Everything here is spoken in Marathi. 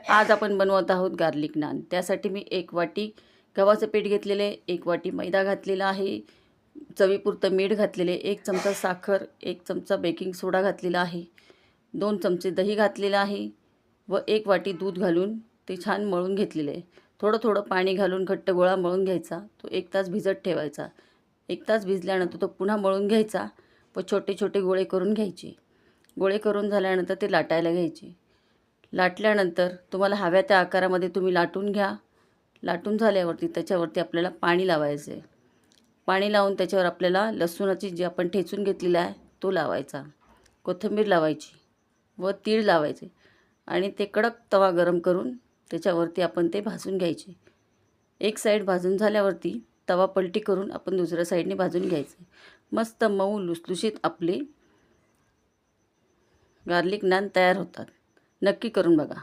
आज आपण बनवत आहोत गार्लिक नान। त्यासाठी मी 1 वाटी गव्हाचं पीठ घेतलेले, 1 वाटी मैदा घातलेला आहे, चवीपुरतं मीठ घातलेले, 1 चमचा साखर, 1 चमचा बेकिंग सोडा घातलेला आहे, 2 चमचे दही घातलेलं आहे व 1 वाटी दूध घालून ते छान मळून घेतलेले आहे। थोडं थोडं पाणी घालून घट्ट गोळा मळून घ्यायचा। तो 1 तास भिजत ठेवायचा। 1 तास भिजल्यानंतर तो पुन्हा मळून घ्यायचा व छोटे छोटे गोळे करून घ्यायचे। गोळे करून झाल्यानंतर ते लाटायला घ्यायचे। लाटल्यानंतर तुम्हाला हव्या त्या आकारामध्ये तुम्ही लाटून घ्या। लाटून झाल्यावरती त्याच्यावरती आपल्याला पाणी लावायचं आहे। पाणी लावून त्याच्यावर आपल्याला लसूणाची जी आपण ठेचून घेतलेला आहे तो लावायचा, कोथिंबीर लावायची व तीळ लावायचे आणि ते कडक तवा गरम करून त्याच्यावरती आपण ते भाजून घ्यायचे। एक साईड भाजून झाल्यावरती तवा पलटी करून आपण दुसऱ्या साईडने भाजून घ्यायचे। मस्त मऊ लुसलुशीत आपले गार्लिक नान तयार होतात। नक्की करून बघा।